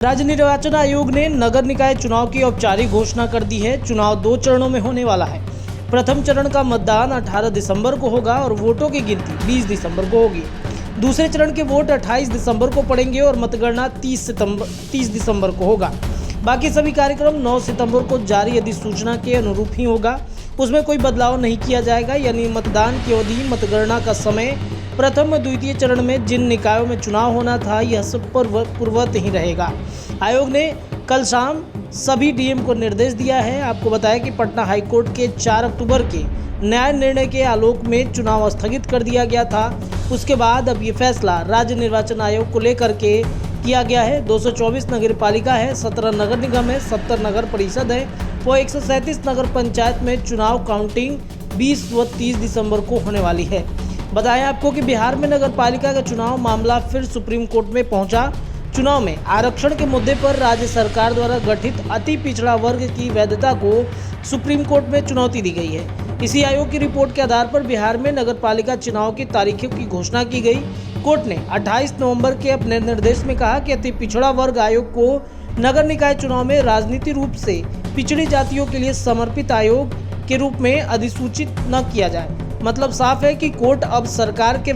राज्य निर्वाचन आयोग ने नगर निकाय चुनाव की औपचारिक घोषणा कर दी है। चुनाव 2 चरणों में होने वाला है। प्रथम चरण का मतदान 18 दिसंबर को होगा और वोटों की गिनती 20 दिसंबर को होगी। दूसरे चरण के वोट 28 दिसंबर को पड़ेंगे और मतगणना 30 दिसंबर को होगा। बाकी सभी कार्यक्रम 9 सितंबर को जारी अधिसूचना के अनुरूप ही होगा। उसमें कोई बदलाव नहीं किया जाएगा, यानी मतदान की अवधि, मतगणना का समय, प्रथम व द्वितीय चरण में जिन निकायों में चुनाव होना था, यह सब पूर्ववत ही रहेगा। आयोग ने कल शाम सभी डीएम को निर्देश दिया है। आपको बताया कि पटना हाईकोर्ट के 4 अक्टूबर के न्याय निर्णय के आलोक में चुनाव स्थगित कर दिया गया था। उसके बाद अब ये फैसला राज्य निर्वाचन आयोग को लेकर के किया गया है। 224 नगर पालिका है, 17 नगर निगम है, 70 नगर परिषद है वो 137 नगर पंचायत में चुनाव काउंटिंग 20 व 30 दिसंबर को होने वाली है। बताएं आपको कि बिहार में नगर पालिका का चुनाव मामला फिर सुप्रीम कोर्ट में पहुंचा। चुनाव में आरक्षण के मुद्दे पर राज्य सरकार द्वारा गठित अति पिछड़ा वर्ग की वैधता को सुप्रीम कोर्ट में चुनौती दी गई है। इसी आयोग की रिपोर्ट के आधार पर बिहार में नगर पालिका चुनाव की तारीखों की घोषणा की गई। कोर्ट ने 28 नवंबर के अपने निर्देश में कहा कि अति पिछड़ा वर्ग आयोग को नगर निकाय चुनाव में राजनीतिक रूप से पिछड़ी जातियों के लिए समर्पित आयोग के रूप में अधिसूचित न किया जाए। मतलब साफ है कि कोर्ट अब सरकार के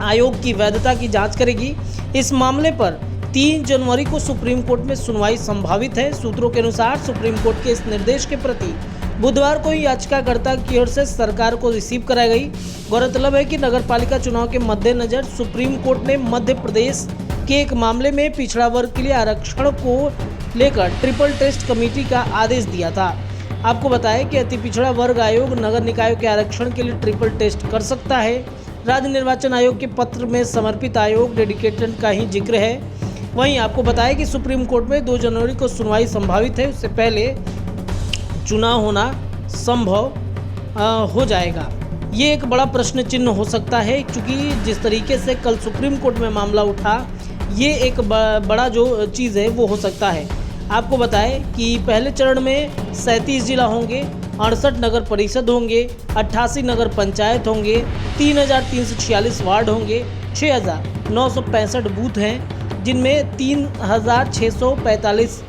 आयोग की वैधता की जांच करेगी। इस मामले पर 3 जनवरी को सुप्रीम कोर्ट में सुनवाई संभावित है। सूत्रों के अनुसार सुप्रीम कोर्ट के इस निर्देश के प्रति बुधवार को ही याचिकाकर्ता की ओर से सरकार को रिसीव कराई गई। गौरतलब है कि नगर पालिका चुनाव के मद्देनजर सुप्रीम कोर्ट ने मध्य प्रदेश के एक मामले में पिछड़ा वर्ग के लिए आरक्षण को लेकर ट्रिपल टेस्ट कमेटी का आदेश दिया था। आपको बताएं कि अति पिछड़ा वर्ग आयोग नगर निकायों के आरक्षण के लिए ट्रिपल टेस्ट कर सकता है। राज्य निर्वाचन आयोग के पत्र में समर्पित आयोग डेडिकेटेड का ही जिक्र है। वहीं आपको बताएं कि सुप्रीम कोर्ट में 2 जनवरी को सुनवाई संभावित है। उससे पहले चुनाव होना संभव हो जाएगा। ये एक बड़ा प्रश्न चिन्ह हो सकता है, क्योंकि जिस तरीके से कल सुप्रीम कोर्ट में मामला उठा, ये एक बड़ा जो चीज़ है वो हो सकता है। आपको बताएं कि पहले चरण में 37 जिला होंगे, 68 नगर परिषद होंगे, 88 नगर पंचायत होंगे, 3346 वार्ड होंगे, 6965 बूथ हैं, जिनमें 3645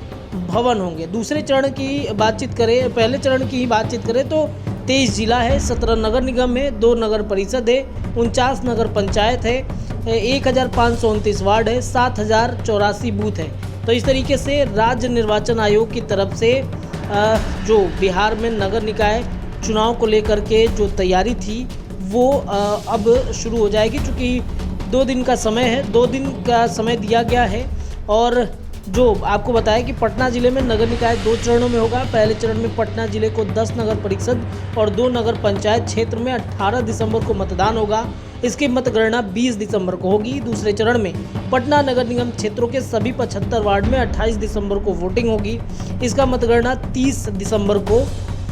भवन होंगे। दूसरे चरण की बातचीत करें, पहले चरण की ही बातचीत करें तो 23 जिला है, 17 नगर निगम है, 2 नगर परिषद है, 49 नगर पंचायत है, 1529 वार्ड है, 7084 बूथ है। तो इस तरीके से राज्य निर्वाचन आयोग की तरफ से जो बिहार में नगर निकाय चुनाव को लेकर के जो तैयारी थी वो अब शुरू हो जाएगी, क्योंकि 2 दिन का समय है, 2 दिन का समय दिया गया है। और जो आपको बताया कि पटना जिले में नगर निकाय 2 चरणों में होगा। पहले चरण में पटना जिले को 10 नगर परिषद और 2 नगर पंचायत क्षेत्र में 18 दिसंबर को मतदान होगा। इसकी मतगणना 20 दिसंबर को होगी। दूसरे चरण में पटना नगर निगम क्षेत्रों के सभी 75 वार्ड में 28 दिसंबर को वोटिंग होगी। इसका मतगणना 30 दिसंबर को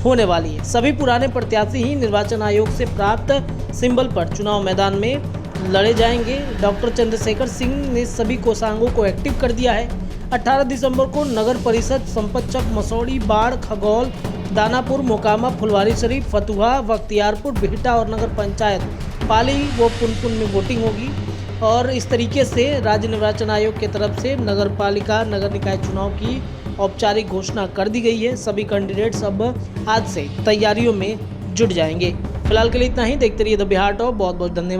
होने वाली है। सभी पुराने प्रत्याशी ही निर्वाचन आयोग से प्राप्त सिंबल पर चुनाव मैदान में लड़े जाएंगे। डॉक्टर चंद्रशेखर सिंह ने सभी कोषांगों को एक्टिव कर दिया है। 18 दिसंबर को नगर परिषद संपतचक, मसौड़ी, बाढ़, खगौल, दानापुर, मोकामा, फुलवारीशरीफ, फतुहा, बख्तियारपुर, बिहटा और नगर पंचायत पाली व पुनपुन में वोटिंग होगी। और इस तरीके से राज्य निर्वाचन आयोग की तरफ से नगर पालिका नगर निकाय चुनाव की औपचारिक घोषणा कर दी गई है। सभी कैंडिडेट्स अब आज से तैयारियों में जुट जाएंगे। फिलहाल के लिए इतना ही। देखते रहिए द बिहार टॉप। बहुत बहुत धन्यवाद।